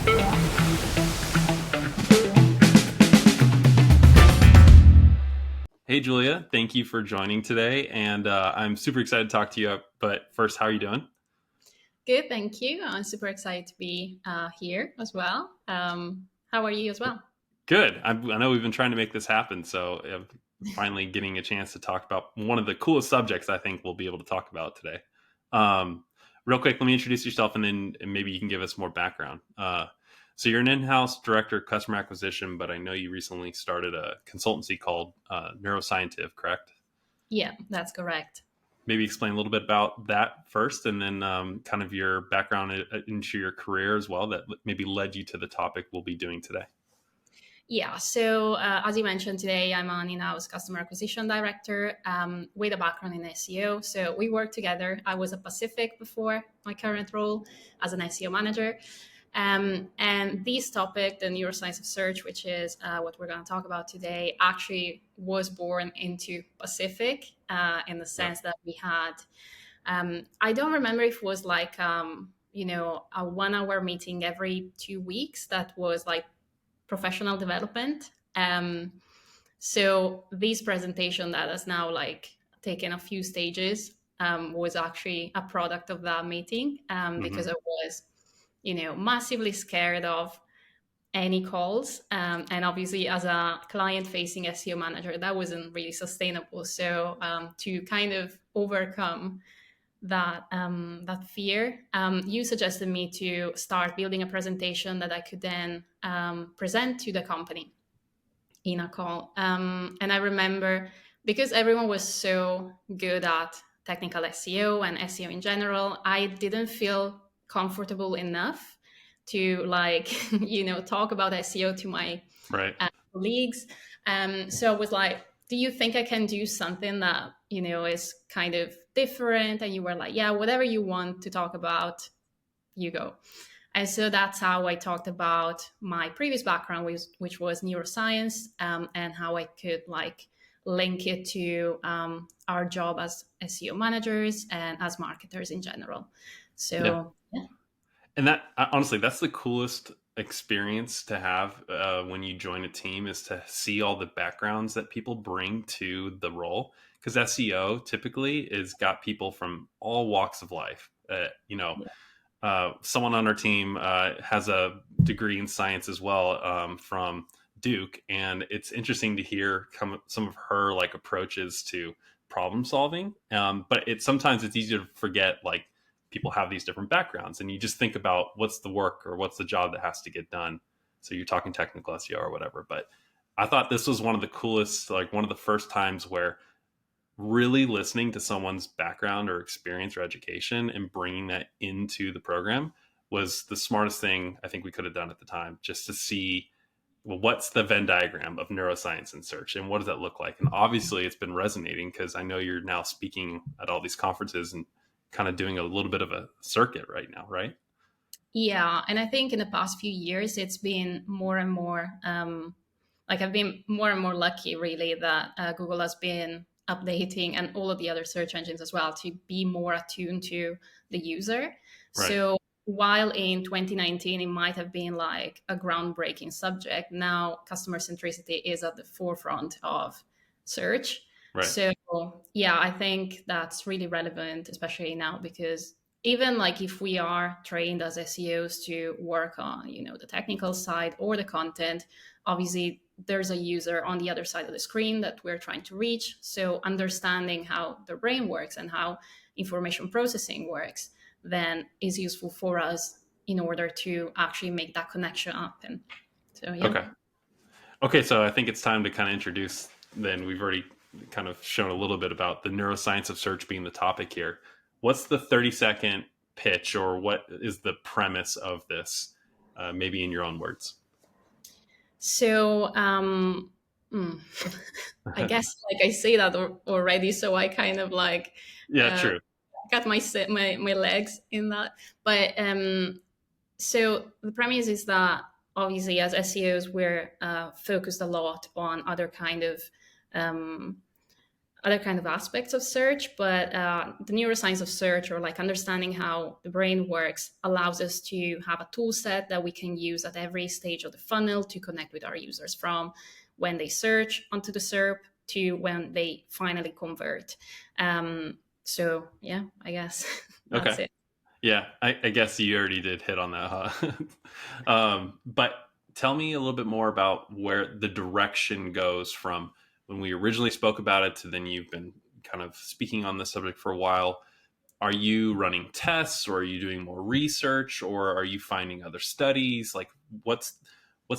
Hey, Julia, thank you for joining today. And I'm super excited to talk to you. But first, how are you doing? Good, thank you. I'm super excited to be here as well. How are you as well? Good. I know we've been trying to make this happen. So finally getting a chance to talk about one of the coolest subjects I think we'll be able to talk about today. Um, Real quick, let me introduce yourself and then maybe you can give us more background. So you're an in-house director of customer acquisition, but I know you recently started a consultancy called Neuroscientive, correct? Yeah, that's correct. Maybe explain a little bit about that first and then kind of your background into your career as well that maybe led you to the topic we'll be doing today. Yeah, so as you mentioned today, I'm an in-house customer acquisition director with a background in SEO. So we work together. I was at Pacific before my current role as an SEO manager. And this topic, the neuroscience of search, which is what we're going to talk about today, actually was born into Pacific in the Yeah. sense that we had, I don't remember if it was like, a 1 hour meeting every 2 weeks that was like professional development. So this presentation that has now like taken a few stages was actually a product of that meeting because Hmm. I was, massively scared of any calls. And obviously, as a client-facing SEO manager, that wasn't really sustainable. So to kind of overcome that fear, you suggested me to start building a presentation that I could then present to the company in a call. And I remember because everyone was so good at technical SEO and SEO in general, I didn't feel comfortable enough to like, talk about SEO to my Right. colleagues. So I was like, do you think I can do something that, is kind of different? And you were like, yeah, whatever you want to talk about, you go. And so that's how I talked about my previous background, which was neuroscience, and how I could like link it to our job as SEO managers and as marketers in general. Yeah. So yeah, And that honestly, that's the coolest experience to have when you join a team is to see all the backgrounds that people bring to the role. Because SEO typically is got people from all walks of life. yeah, Someone on our team has a degree in science as well from Duke, and it's interesting to hear some of her like approaches to problem solving. But sometimes it's easy to forget like people have these different backgrounds, and you just think about what's the work or what's the job that has to get done. So you're talking technical SEO or whatever, but I thought this was one of the coolest, like one of the first times where really listening to someone's background or experience or education and bringing that into the program was the smartest thing I think we could have done at the time, just to see, well, what's the Venn diagram of neuroscience and search and what does that look like? And obviously it's been resonating because I know you're now speaking at all these conferences and kind of doing a little bit of a circuit right now, right? yeah. And I think in the past few years, it's been more and more. Like I've been more and more lucky, really, that Google has been updating and all of the other search engines as well to be more attuned to the user. Right. So while in 2019 it might have been like a groundbreaking subject, now customer centricity is at the forefront of search. Right. So yeah, I think that's really relevant, especially now because even like if we are trained as SEOs to work on, the technical side or the content, obviously there's a user on the other side of the screen that we're trying to reach. So understanding how the brain works and how information processing works then is useful for us in order to actually make that connection happen. So yeah. Okay. Okay, so I think it's time to kind of introduce, then we've already kind of shown a little bit about the neuroscience of search being the topic here. What's the 30-second pitch or what is the premise of this, maybe in your own words? So mm, I guess like I say that already, so I kind of like Yeah, uh, true. got my legs in that. But so the premise is that obviously as SEOs we're focused a lot on other kind of um, other kind of aspects of search, but the neuroscience of search, or like understanding how the brain works, allows us to have a tool set that we can use at every stage of the funnel to connect with our users, from when they search onto the SERP to when they finally convert. So yeah, I guess Okay. that's it. Yeah, I guess you already did hit on that, huh? But tell me a little bit more about where the direction goes from when we originally spoke about it to then you've been kind of speaking on the subject for a while. Are you running tests, or are you doing more research, or are you finding other studies? Like, what's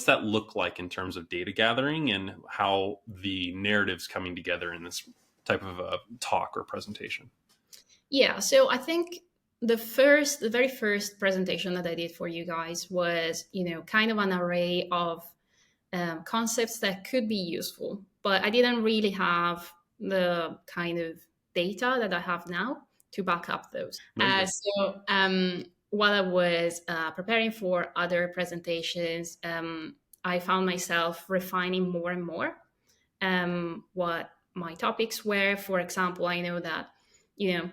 that look like in terms of data gathering and how the narrative's coming together in this type of a talk or presentation? Yeah, so I think the very first presentation that I did for you guys was, kind of an array of concepts that could be useful, but I didn't really have the kind of data that I have now to back up those. Amazing. While I was preparing for other presentations, I found myself refining more and more what my topics were. For example, I know that, you know,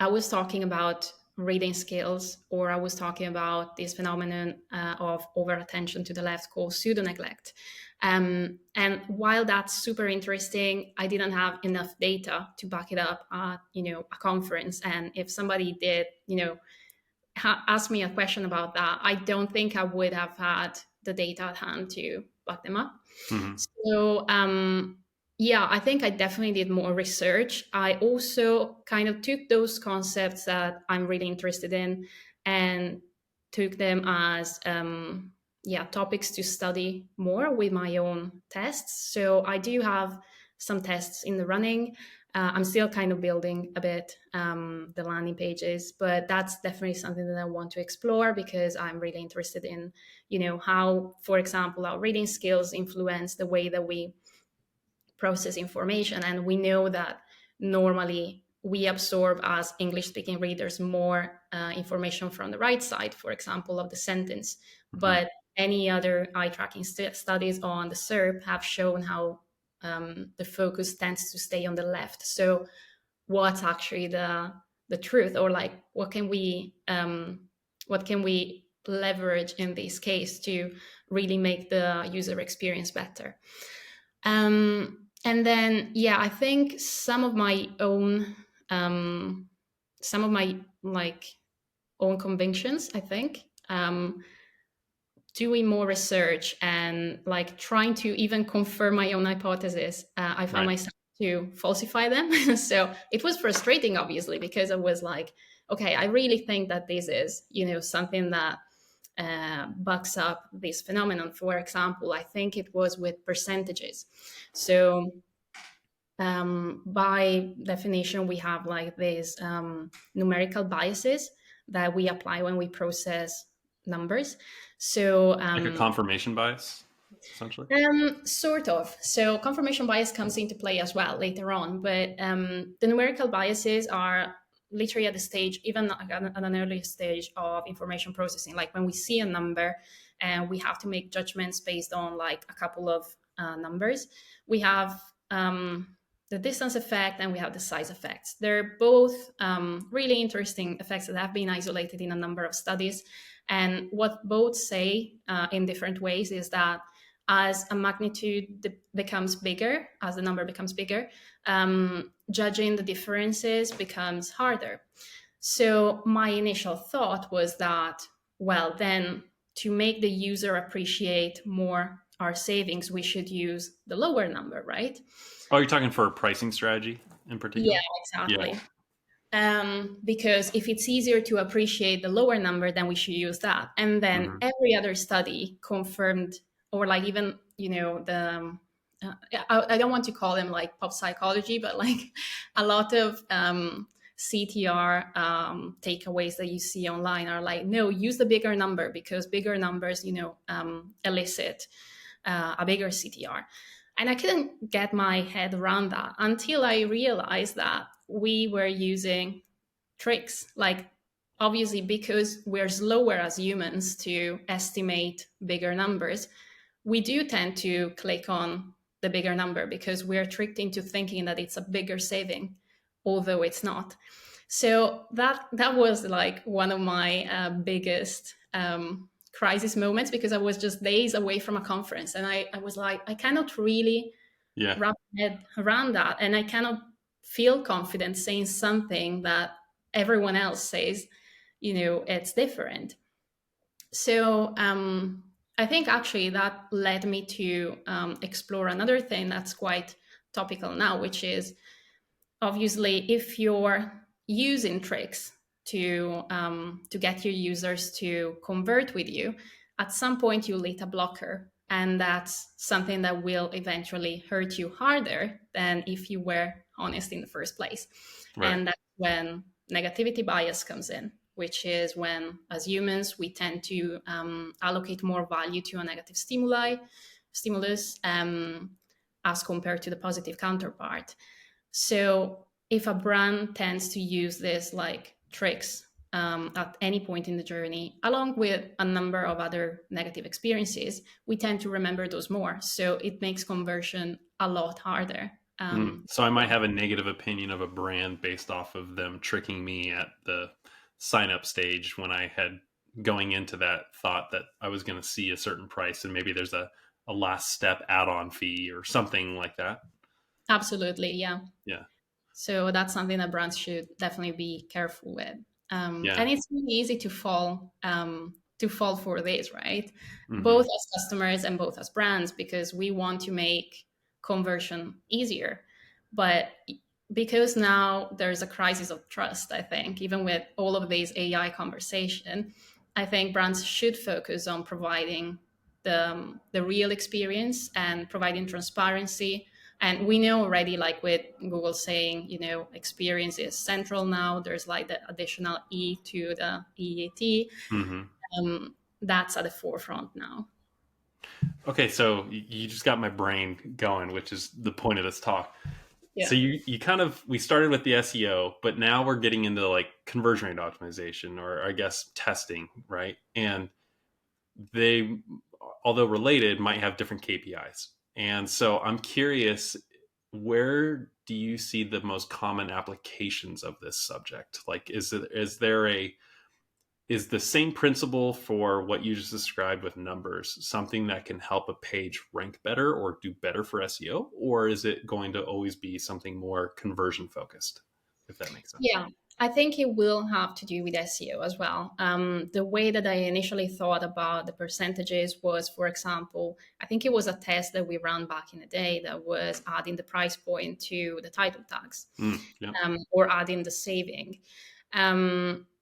I was talking about reading skills, or I was talking about this phenomenon of over attention to the left called pseudo neglect. And while that's super interesting, I didn't have enough data to back it up at a conference. And if somebody did ask me a question about that, I don't think I would have had the data at hand to back them up. Hmm. So yeah, I think I definitely did more research. I also kind of took those concepts that I'm really interested in and took them as topics to study more with my own tests. So I do have some tests in the running. I'm still kind of building a bit the landing pages, but that's definitely something that I want to explore, because I'm really interested in, how, for example, our reading skills influence the way that we process information. And we know that normally we absorb, as English speaking readers, more information from the right side, for example, of the sentence. Hmm. But any other eye tracking studies on the SERP have shown how the focus tends to stay on the left. So what's actually the truth, or like what can we leverage in this case to really make the user experience better? And then, yeah, I think some of my like own convictions, I think, doing more research and like trying to even confirm my own hypothesis, I found Right. myself to falsify them. So it was frustrating, obviously, because I was like, okay, I really think that this is, something that backs up this phenomenon. For example, I think it was with percentages. So by definition, we have like these numerical biases that we apply when we process numbers. So Like a confirmation bias, essentially. sort of. So confirmation bias comes into play as well later on, but the numerical biases are literally at the stage, even at an early stage of information processing. Like when we see a number and we have to make judgments based on like a couple of numbers, we have the distance effect and we have the size effects. They're both really interesting effects that have been isolated in a number of studies. And what both say in different ways is that as a magnitude becomes bigger, as the number becomes bigger, judging the differences becomes harder. So my initial thought was that, well, then to make the user appreciate more our savings, we should use the lower number, right? Oh, you're talking for a pricing strategy in Yeah, particular? Yeah. exactly. Because if it's easier to appreciate the lower number, then we should use that. And then Hmm. every other study confirmed, or like even, I don't want to call them like pop psychology, but like a lot of CTR takeaways that you see online are like, no, use the bigger number, because bigger numbers, elicit a bigger CTR. And I couldn't get my head around that until I realized that we were using tricks. Like, obviously, because we're slower as humans to estimate bigger numbers, we do tend to click on the bigger number because we're tricked into thinking that it's a bigger saving, although it's not. So that was like one of my biggest crisis moments, because I was just days away from a conference, and I was like, I cannot really Yeah. wrap my head around that, and I cannot feel confident saying something that everyone else says, it's different. So I think actually that led me to explore another thing that's quite topical now, which is obviously if you're using tricks to get your users to convert with you, at some point you'll hit a blocker, and that's something that will eventually hurt you harder than if you were honest in the first place. Right. And that's when negativity bias comes in, which is when, as humans, we tend to allocate more value to a negative stimulus as compared to the positive counterpart. So if a brand tends to use this like tricks at any point in the journey, along with a number of other negative experiences, we tend to remember those more. So it makes conversion a lot harder. So I might have a negative opinion of a brand based off of them tricking me at the sign up stage when I had going into that thought that I was going to see a certain price, and maybe there's a last step add-on fee or something like that. Absolutely, yeah. Yeah. So that's something that brands should definitely be careful with. Yeah. And it's really easy to fall for this, right? Hmm. Both as customers and both as brands, because we want to make conversion easier. But because now there's a crisis of trust, I think, even with all of these AI conversation, I think brands should focus on providing the real experience and providing transparency. And we know already, like with Google saying, experience is central now. There's like the additional E to the EAT. Hmm. That's at the forefront now. Okay, so you just got my brain going, which is the point of this talk. Yeah. So you kind of, we started with the SEO, but now we're getting into like conversion rate optimization, or I guess testing, right? And they, although related, might have different KPIs. And so I'm curious, where do you see the most common applications of this subject? Like, is the same principle for what you just described with numbers something that can help a page rank better or do better for SEO? Or is it going to always be something more conversion focused, if that makes sense? Yeah, I think it will have to do with SEO as well. The way that I initially thought about the percentages was, for example, I think it was a test that we ran back in the day that was adding the price point to the title tags, Yeah. or adding the saving.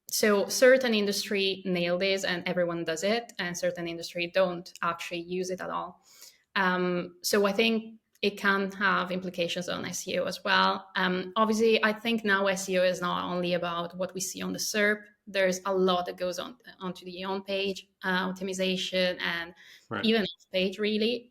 So certain industry nail this and everyone does it, and certain industry don't actually use it at all. So I think it can have implications on SEO as well. Obviously, I think now SEO is not only about what we see on the SERP. There's a lot that goes on onto the on-page optimization and Right. even off-page, really.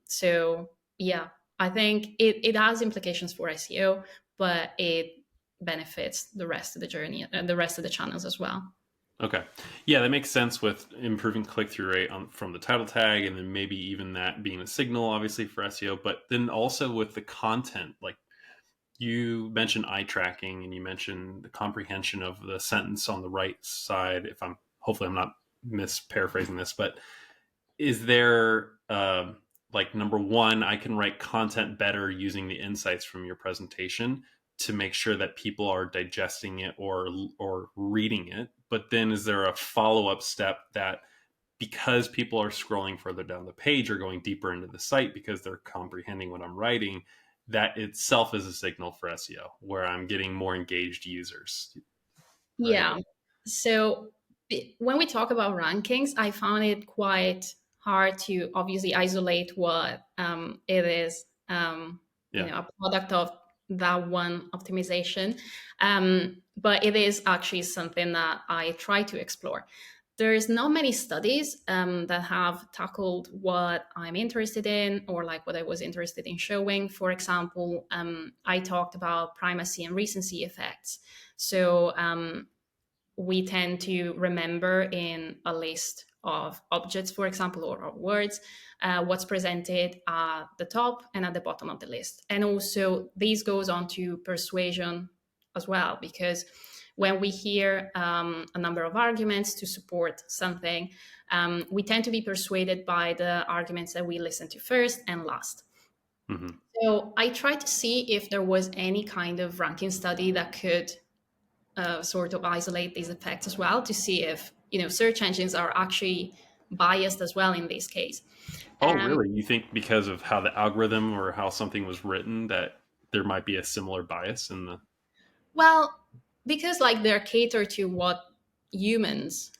So yeah, I think it has implications for SEO, but it benefits the rest of the journey and the rest of the channels as well. Okay. Yeah, that makes sense with improving click through rate from the title tag, and then maybe even that being a signal, obviously, for SEO. But then also with the content, like you mentioned eye tracking and you mentioned the comprehension of the sentence on the right side. If I'm, hopefully, I'm not misparaphrasing this, but is there, like, number one, I can write content better using the insights from your presentation to make sure that people are digesting it or reading it? But then is there a follow-up step that, because people are scrolling further down the page or going deeper into the site because they're comprehending what I'm writing, that itself is a signal for SEO where I'm getting more engaged users, right? Yeah. So when we talk about rankings, I found it quite hard to obviously isolate what it is, Yeah. a product of that one optimization. But it is actually something that I try to explore. There's not many studies that have tackled what I'm interested in, or like what I was interested in showing. For example, I talked about primacy and recency effects. So we tend to remember in a list of objects, for example, or words, what's presented at the top and at the bottom of the list. And also, this goes on to persuasion as well, because when we hear a number of arguments to support something, we tend to be persuaded by the arguments that we listen to first and last. Mm-hmm. So I tried to see if there was any kind of ranking study that could sort of isolate these effects as well, to see if search engines are actually biased as well in this case. Oh, really? You think because of how the algorithm or how something was written that there might be a similar bias in the? Well, because like they're catered to what humans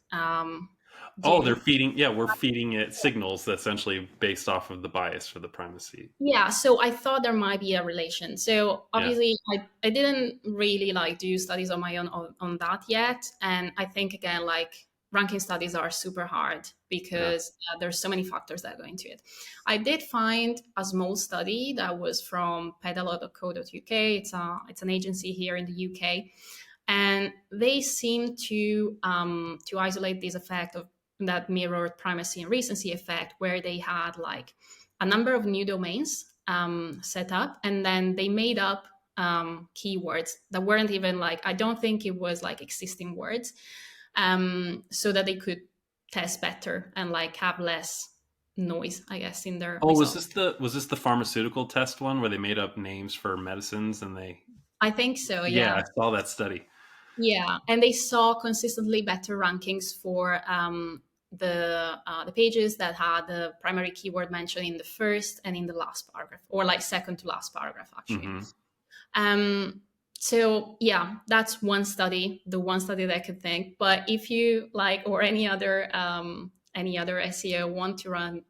Oh, they're do. feeding. Yeah, we're feeding it signals that essentially based off of the bias for the primacy. Yeah, so I thought there might be a relation. So Yeah, obviously, I didn't really like do studies on my own on that yet, and I think again like ranking studies are super hard yeah. because there's so many factors that go into it. I did find a small study that was from pedalo.co.uk. It's an agency here in the UK, and they seem to isolate this effect of that mirrored primacy and recency effect, where they had like a number of new domains set up, and then they made up keywords that weren't even like, I don't think it was like existing words, so that they could test better and like have less noise, I guess, in their Oh, results. was this the pharmaceutical test one where they made up names for medicines and they? I think so, Yeah, yeah. I saw that study. Yeah, and they saw consistently better rankings for the pages that had the primary keyword mentioned in the first and in the last paragraph, or like second to last paragraph, actually. Hmm. Um, so yeah, that's one study, the one study that I could think. But if you like, or any other SEO want to run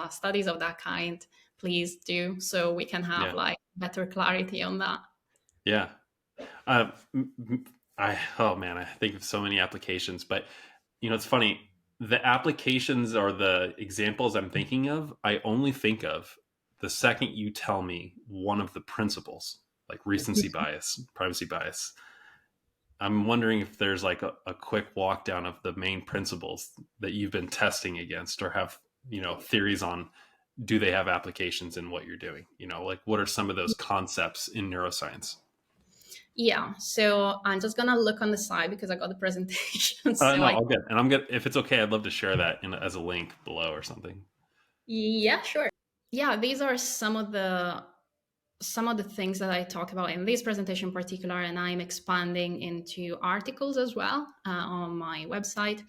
studies of that kind, please do, so we can have Yeah, like better clarity on that. yeah. Uh, I oh man, I think of so many applications, but it's funny. The applications or the examples I'm thinking of, I only think of the second you tell me one of the principles, like recency bias, privacy bias. I'm wondering if there's like a quick walk down of the main principles that you've been testing against or have, theories on. Do they have applications in what you're doing? Like what are some of those concepts in neuroscience? Yeah, so I'm just gonna look on the side because I got the presentation. No, So I, I'll get, and I'm good. If it's okay, I'd love to share that as a link below or something. yeah, sure. Yeah, these are some of the things that I talk about in this presentation in particular, and I'm expanding into articles as well on my website.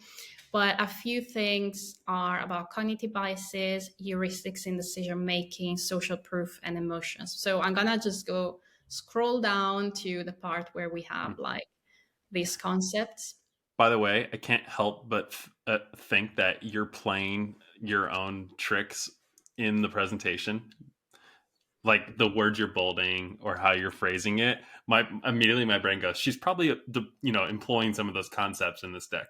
But a few things are about cognitive biases, heuristics in decision making, social proof, and emotions. So I'm gonna just go scroll down to the part where we have like these concepts. By the way, I can't help but think that you're playing your own tricks in the presentation, like the words you're bolding or how you're phrasing it. My brain goes, she's probably employing some of those concepts in this deck.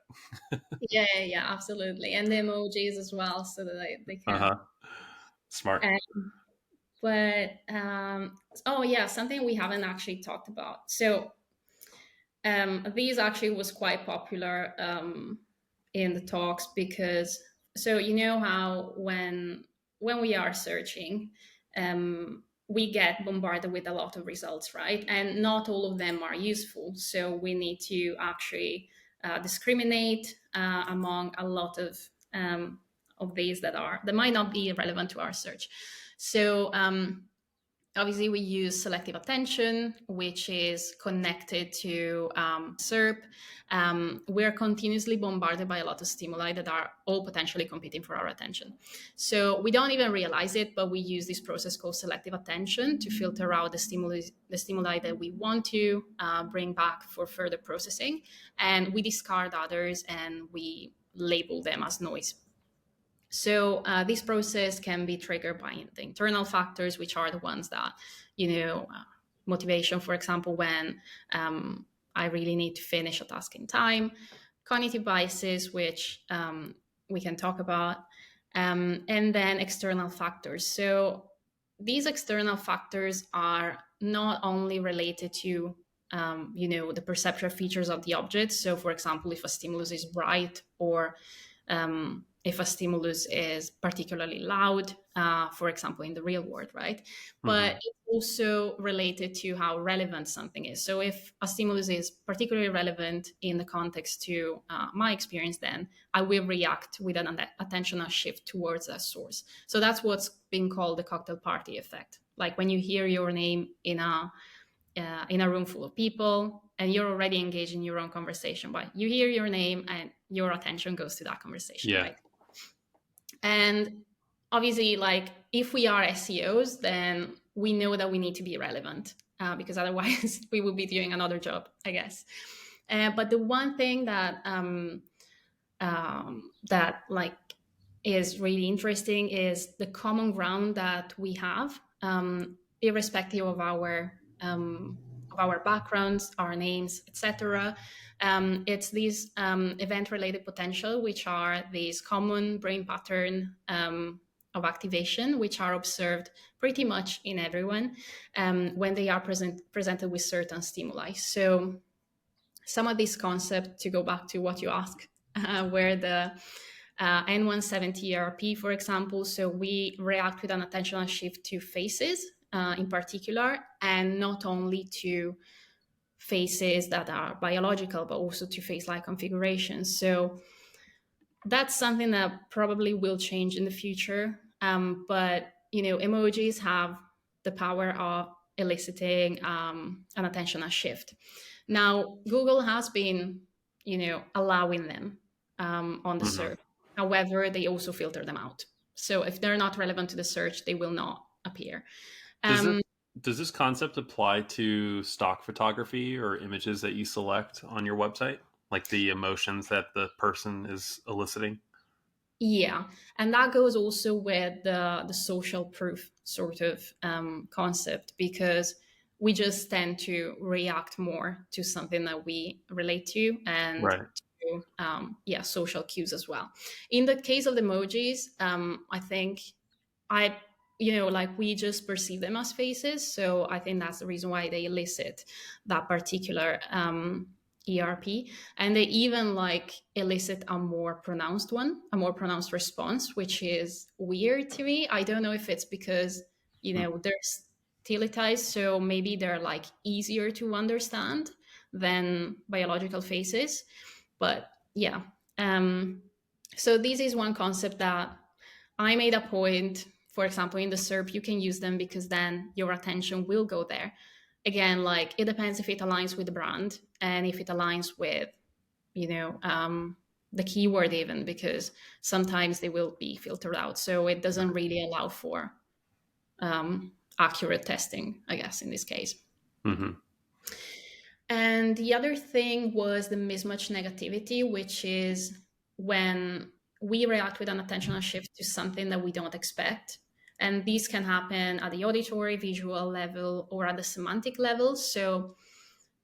Yeah, yeah, yeah, absolutely. And the emojis as well, so that they Uh can. huh. Smart. But oh yeah, something we haven't actually talked about. So these actually was quite popular in the talks, because so you know how when we are searching, we get bombarded with a lot of results, right? And not all of them are useful. So we need to actually discriminate among a lot of these that might not be relevant to our search. So obviously, we use selective attention, which is connected to SERP. We're continuously bombarded by a lot of stimuli that are all potentially competing for our attention. So we don't even realize it, but we use this process called selective attention to filter out the stimuli that we want to bring back for further processing. And we discard others and we label them as noise. So this process can be triggered by the internal factors, which are the ones that, motivation, for example, when I really need to finish a task in time, cognitive biases, which we can talk about, and then external factors. So these external factors are not only related to the perceptual features of the object. So, for example, if a stimulus is bright or if a stimulus is particularly loud, for example, in the real world, right? Mm-hmm. But it's also related to how relevant something is. So if a stimulus is particularly relevant in the context to my experience, then I will react with an attentional shift towards that source. So that's what's being called the cocktail party effect. Like when you hear your name in a room full of people and you're already engaged in your own conversation, but you hear your name and your attention goes to that conversation, Yeah. right? And obviously, like if we are SEOs, then we know that we need to be relevant because otherwise we would be doing another job, I guess. But the one thing that like is really interesting is the common ground that we have, irrespective of our backgrounds, our names, etc. It's these event-related potential, which are these common brain pattern of activation, which are observed pretty much in everyone when they are presented with certain stimuli. So some of these concepts, to go back to what you asked, where the N170 ERP, for example. So we react with an attentional shift to faces in particular, and not only to faces that are biological, but also to face-like configurations. So that's something that probably will change in the future. But emojis have the power of eliciting an attentional shift. Now, Google has been, allowing them on the Mm-hmm. search. However, they also filter them out. So if they're not relevant to the search, they will not appear. Does it Um, does this concept apply to stock photography or images that you select on your website, like the emotions that the person is eliciting? Yeah, and that goes also with the social proof sort of concept, because we just tend to react more to something that we relate to, and Right. to social cues as well. In the case of the emojis, I think I like we just perceive them as faces, so I think that's the reason why they elicit that particular ERP, and they even like elicit a more pronounced one, a more pronounced response, which is weird to me. I don't know if it's because they're stilitized, so maybe they're like easier to understand than biological faces. But yeah, so this is one concept that I made a point. For example, in the SERP, you can use them because then your attention will go there. Again, like it depends if it aligns with the brand and if it aligns with, the keyword even, because sometimes they will be filtered out. So it doesn't really allow for accurate testing, I guess, in this case. Mm-hmm. And the other thing was the mismatch negativity, which is when we react with an attentional shift to something that we don't expect. And these can happen at the auditory, visual level, or at the semantic level. So,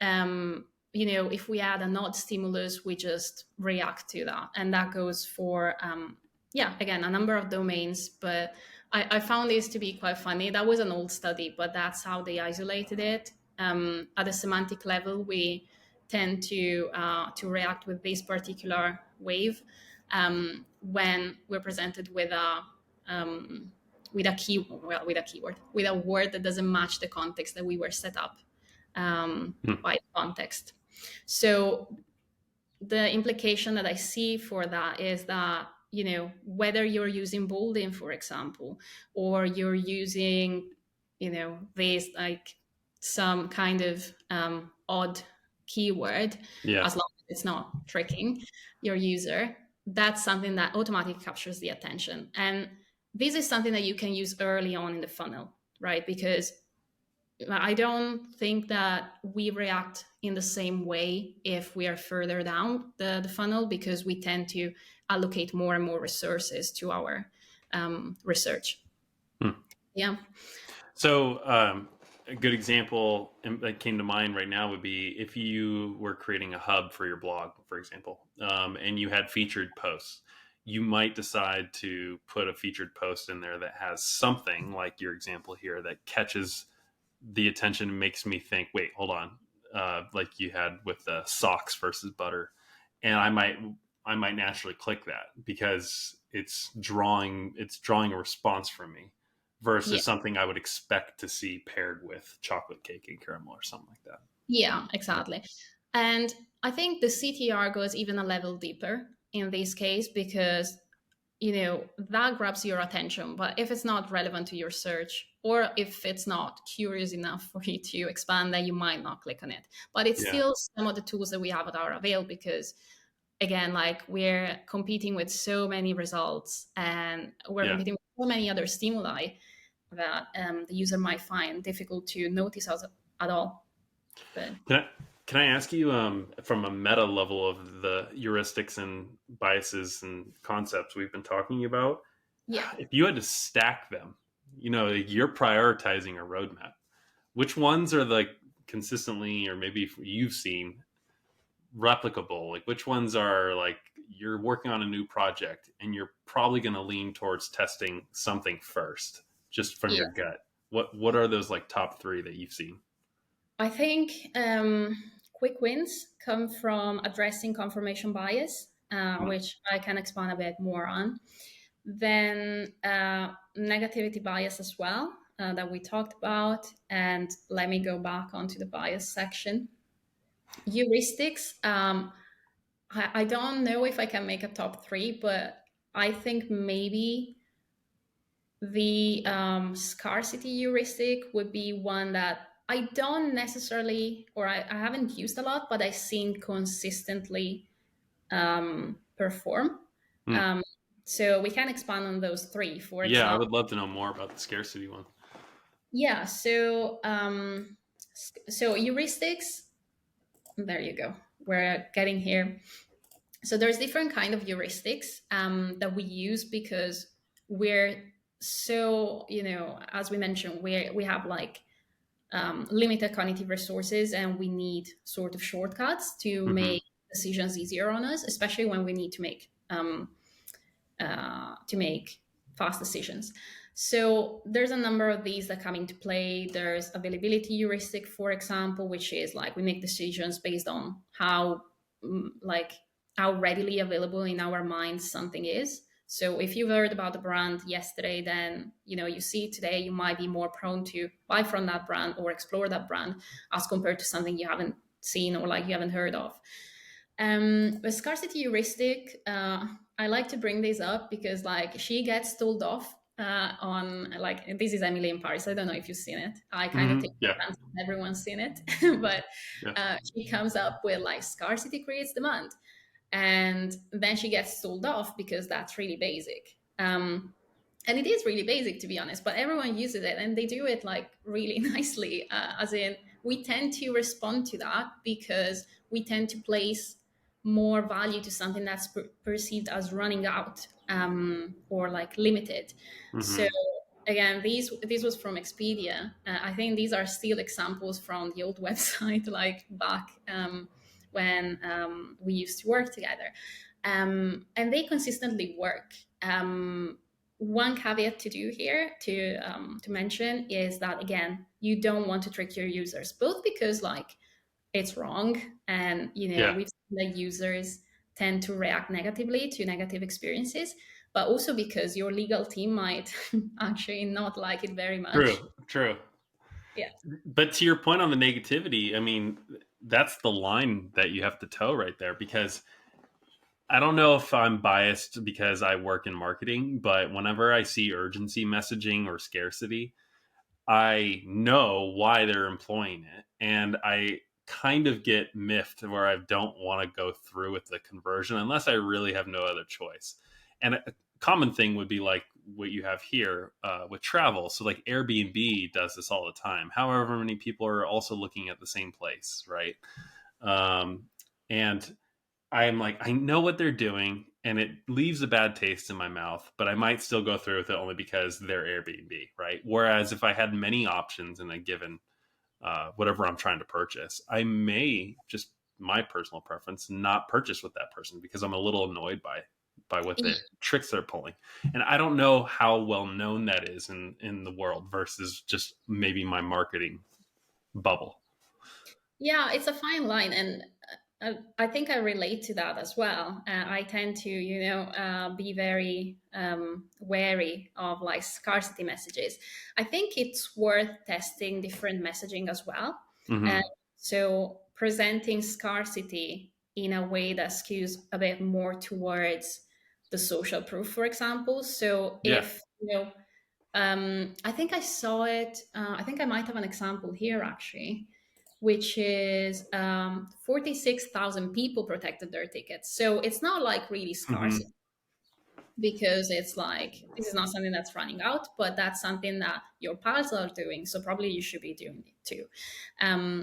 if we add an odd stimulus, we just react to that. And that goes for, again, a number of domains. But I found this to be quite funny. That was an old study, but that's how they isolated it. At a semantic level, we tend to react with this particular wave when we're presented with a keyword, with a word that doesn't match the context that we were set up by context. So the implication that I see for that is that, whether you're using bolding, for example, or you're using, this like some kind of odd keyword, Yeah. as long as it's not tricking your user, that's something that automatically captures the attention. And this is something that you can use early on in the funnel, right? Because I don't think that we react in the same way if we are further down the funnel, because we tend to allocate more and more resources to our research. Hmm. Yeah. So, a good example that came to mind right now would be if you were creating a hub for your blog, for example, and you had featured posts. You might decide to put a featured post in there that has something like your example here that catches the attention and makes me think, wait, hold on, like you had with the socks versus butter, and I might naturally click that because it's drawing a response from me Yeah. versus something I would expect to see paired with chocolate cake and caramel or something like that. Yeah, Yeah. exactly. And I think the CTR goes even a level deeper in this case because that grabs your attention, but if it's not relevant to your search or if it's not curious enough for you to expand, then you might not click on it. But it's Yeah. still some of the tools that we have at our avail because again, like we're competing with so many results and we're Yeah. competing with so many other stimuli that the user might find difficult to notice us at all. But Can I can I ask you from a meta level of the heuristics and biases and concepts we've been talking about, yeah. if you had to stack them, you're prioritizing a roadmap. Which ones are like consistently, or maybe you've seen replicable? Like which ones are like you're working on a new project and you're probably going to lean towards testing something first, just from Yeah. your gut. What are those like top three that you've seen? I think quick wins come from addressing confirmation bias, Hmm. which I can expand a bit more on. Then negativity bias as well, that we talked about. And let me go back onto the bias section. Heuristics. I don't know if I can make a top three, but I think maybe the scarcity heuristic would be one that I don't necessarily, or I haven't used a lot, but I've seen consistently perform. Hmm. Um, so we can expand on those three. For Yeah, I example, would love to know more about the scarcity one. yeah. So heuristics. There you go. We're getting here. So there's different kind of heuristics that we use because we're so as we mentioned we have like limited cognitive resources and we need sort of shortcuts to Hmm. make decisions easier on us, especially when we need to make fast decisions. So there's a number of these that come into play. There's availability heuristic, for example, which is like we make decisions based on like how readily available in our minds something is. So if you've heard about the brand yesterday, then you see it today, you might be more prone to buy from that brand or explore that brand as compared to something you haven't seen or like you haven't heard of. With scarcity heuristic, I like to bring this up because like she gets told off on like this is Emily in Paris. I don't know if you've seen it. I kind of take Hmm. Yeah. chance everyone's seen it, but Yeah. she comes up with like scarcity creates demand, and then she gets told off because that's really basic. And it is really basic to be honest, but everyone uses it and they do it like really nicely. As in, we tend to respond to that because we tend to place more value to something that's perceived as running out or like limited. So Hmm. again, these was from Expedia. I think these are still examples from the old website, like back when we used to work together, and they consistently work. One caveat to do here to mention is that again, you don't want to trick your users, both because like it's wrong and Yeah. we've seen that users tend to react negatively to negative experiences, but also because your legal team might actually not like it very much. True. True. Yeah. But to your point on the negativity, I mean, that's the line that you have to toe right there because I don't know if I'm biased because I work in marketing, but whenever I see urgency messaging or scarcity, I know why they're employing it. And I kind of get miffed where I don't want to go through with the conversion unless I really have no other choice. And a common thing would be like what you have here with travel. So, like Airbnb does this all the time. However, many people are also looking at the same place, right? Um, and I'm like, I know what they're doing, and it leaves a bad taste in my mouth, but I might still go through with it only because they're Airbnb, right? Whereas if I had many options in a given whatever I'm trying to purchase, I may just my personal preference not purchase with that person because I'm a little annoyed by what the tricks they're pulling, and I don't know how well known that is in the world versus just maybe my marketing bubble. Yeah, it's a fine line, and I think I relate to that as well. I tend to, be very wary of like scarcity messages. I think it's worth testing different messaging as well. Uh, Hmm. so presenting scarcity in a way that skews a bit more towards the social proof, for example. So Yeah. if, I think I saw it. I think I might have an example here actually, which is 46,000 people protected their tickets. So it's not like really scarce Hmm. because it's like this is not something that's running out, but that's something that your pals are doing. So probably you should be doing it too.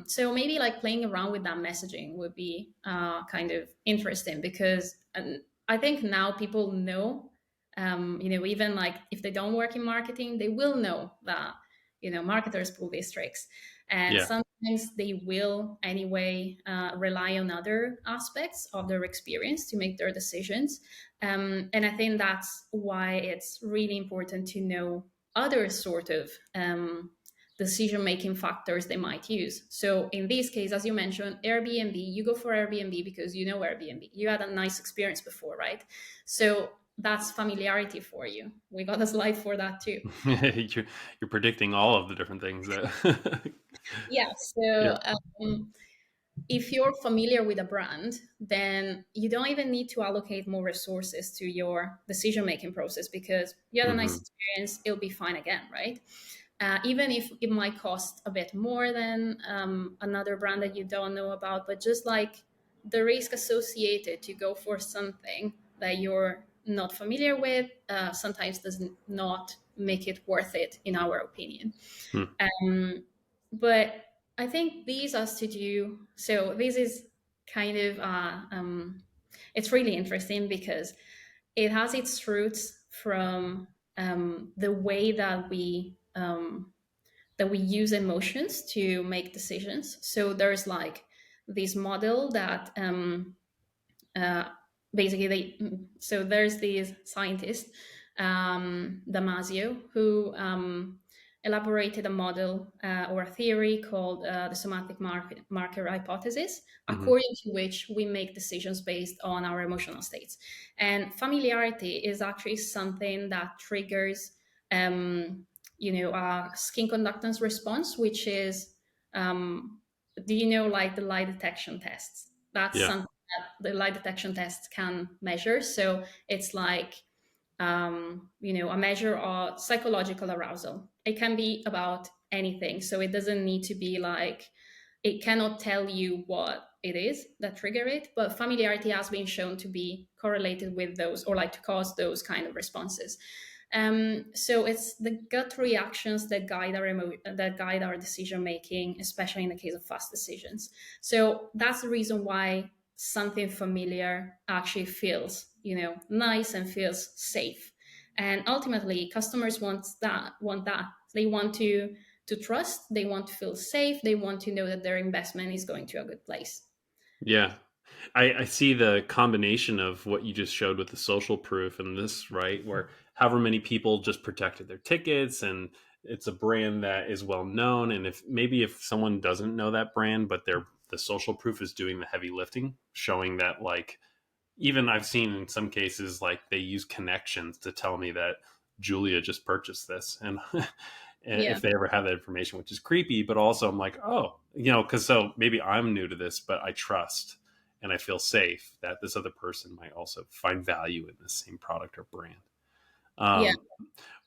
So maybe like playing around with that messaging would be kind of interesting because I think now people know, even like if they don't work in marketing, they will know that, marketers pull these tricks. And Yeah. sometimes they will anyway rely on other aspects of their experience to make their decisions. And I think that's why it's really important to know other sort of decision making factors they might use. So in this case, as you mentioned, Airbnb, you go for Airbnb because you know Airbnb. You had a nice experience before, right? So that's familiarity for you. We got a slide for that too. You're predicting all of the different things that. Yeah. Yeah. So if you're familiar with a brand, then you don't even need to allocate more resources to your decision making process because you had a nice Hmm. experience, it'll be fine again, right? Even if it might cost a bit more than another brand that you don't know about, but just like the risk associated to go for something that you're not familiar with sometimes does not make it worth it, in our opinion. Hmm. Um, but I think these has to do. So this is kind of it's really interesting because it has its roots from the way that we use emotions to make decisions. So there's like this model that uh, basically so there's this scientist Damasio who elaborated a model or a theory called the somatic marker hypothesis, Hmm. according to which we make decisions based on our emotional states. And familiarity is actually something that triggers a skin conductance response, which is do you know like the lie detection tests? That's Yeah. something that the lie detection tests can measure. So it's like a measure of psychological arousal. It can be about anything. So it doesn't need to be like, it cannot tell you what it is that trigger it, but familiarity has been shown to be correlated with those or like to cause those kind of responses. So it's the gut reactions that guide that guide our decision making, especially in the case of fast decisions. So that's the reason why something familiar actually feels, nice and feels safe. And ultimately, customers want that. They want to trust. They want to feel safe. They want to know that their investment is going to a good place. Yeah. I see the combination of what you just showed with the social proof and this, right? Where however many people just protected their tickets and it's a brand that is well known. And if someone doesn't know that brand, but the social proof is doing the heavy lifting, showing that like even I've seen in some cases like they use connections to tell me that Julia just purchased this and Yeah. if they ever have that information, which is creepy, but also I'm like, oh, because so maybe I'm new to this, but I trust and I feel safe that this other person might also find value in the same product or brand. Yeah. Um,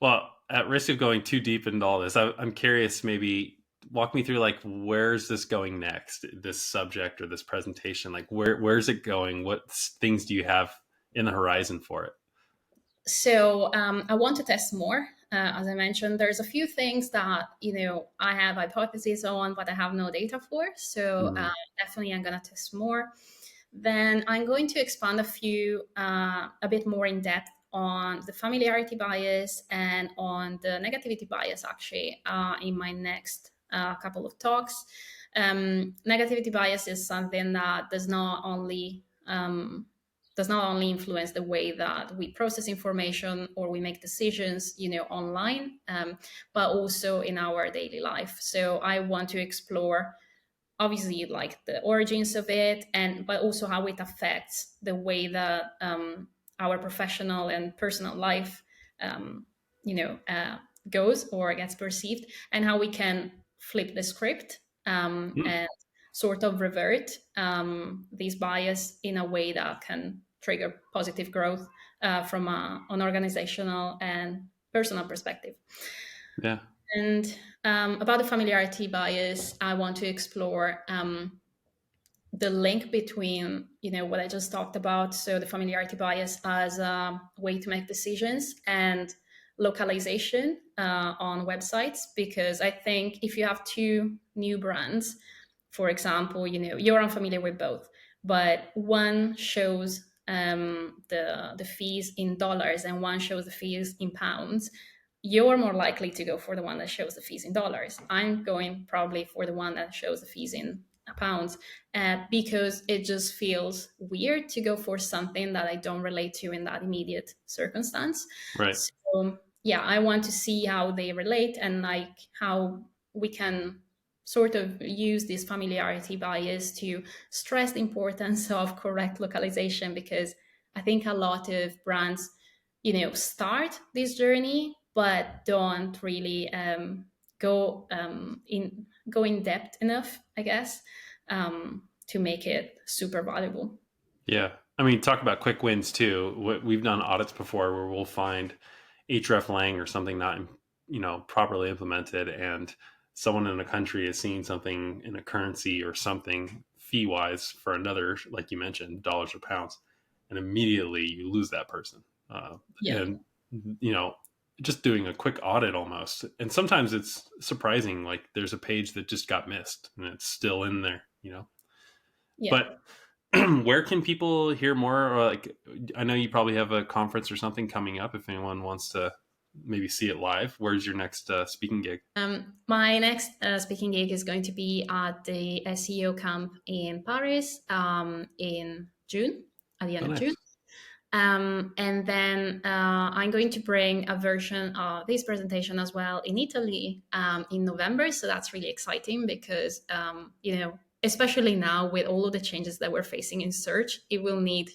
well, at risk of going too deep into all this, I'm curious. Maybe walk me through like where's this going next? This subject or this presentation, like where's it going? What things do you have in the horizon for it? So I want to test more. As I mentioned, there's a few things that I have hypotheses on, but I have no data for. So Hmm. definitely, I'm gonna test more. Then I'm going to expand a bit more in depth on the familiarity bias and on the negativity bias. Actually, in my next couple of talks, negativity bias is something that does not only influence the way that we process information or we make decisions, online, but also in our daily life. So I want to explore obviously like the origins of it, and but also how it affects the way that our professional and personal life um, you know goes or gets perceived, and how we can flip the script Hmm. and sort of revert these bias in a way that can trigger positive growth from an organizational and personal perspective. Yeah. And about the familiarity bias, I want to explore the link between what I just talked about, so the familiarity bias as a way to make decisions, and localization on websites. Because I think if you have two new brands, for example, you're unfamiliar with both, but one shows the fees in dollars and one shows the fees in pounds, you're more likely to go for the one that shows the fees in dollars. I'm going probably for the one that shows the fees in pounds, because it just feels weird to go for something that I don't relate to in that immediate circumstance. Right. So yeah, I want to see how they relate, and like how we can sort of use this familiarity bias to stress the importance of correct localization, because I think a lot of brands start this journey but don't really go in depth enough, I guess, to make it super valuable. Yeah. I mean, talk about quick wins too. We've done audits before where we'll find href lang or something not, properly implemented, and someone in a country is seeing something in a currency or something fee wise for another, like you mentioned, dollars or pounds, and immediately you lose that person. Yeah. And you know, just doing a quick audit almost, and sometimes it's surprising. Like there's a page that just got missed and it's still in there. Yeah. But where can people hear more? Or like, I know you probably have a conference or something coming up. If anyone wants to maybe see it live, where's your next speaking gig? My next speaking gig is going to be at the SEO camp in Paris in June, at the Oh, end of June. nice. And then I'm going to bring a version of this presentation as well in Italy in November. So that's really exciting because, especially now with all of the changes that we're facing in search, it will need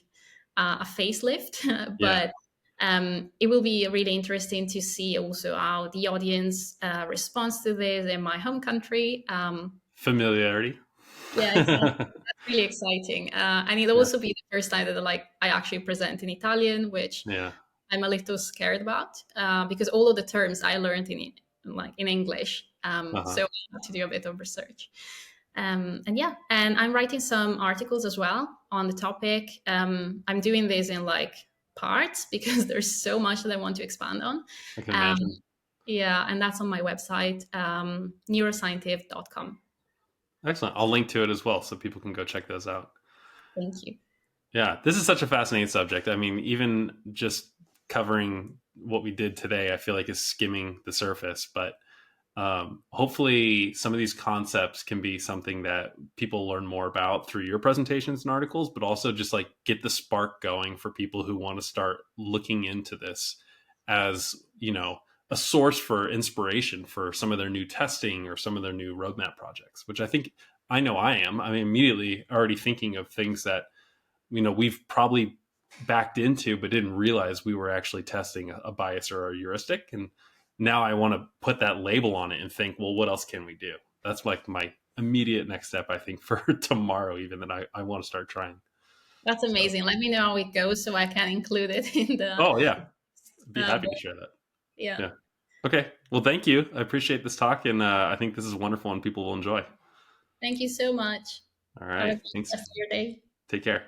a facelift. Yeah. But it will be really interesting to see also how the audience responds to this in my home country. Familiarity. Yeah, exactly. That's really exciting, and it'll Yeah. also be the first time that I actually present in Italian, which Yeah. I'm a little scared about because all of the terms I learned in English, Uh-huh. so I have to do a bit of research. And yeah, and I'm writing some articles as well on the topic. I'm doing this in like parts because there's so much that I want to expand on. I can Um, imagine. yeah, and that's on my website, neuroscientive.com. Excellent. I'll link to it as well so people can go check those out. Thank you. Yeah, this is such a fascinating subject. I mean, even just covering what we did today, I feel like is skimming the surface. But hopefully, some of these concepts can be something that people learn more about through your presentations and articles, but also just like get the spark going for people who want to start looking into this as, a source for inspiration for some of their new testing or some of their new roadmap projects, which I know I am. I'm immediately already thinking of things that we've probably backed into but didn't realize we were actually testing a bias or a heuristic. And now I want to put that label on it and think, well, what else can we do? That's like my immediate next step, I think, for tomorrow, even, that I want to start trying. That's So, amazing. Let me know how it goes so I can include it in the oh yeah, be happy to book. share that. Yeah. Yeah. Okay. Well, thank you. I appreciate this talk, and I think this is wonderful and people will enjoy. Thank you so much. All Have a right. good Thanks. rest of your day. Take care.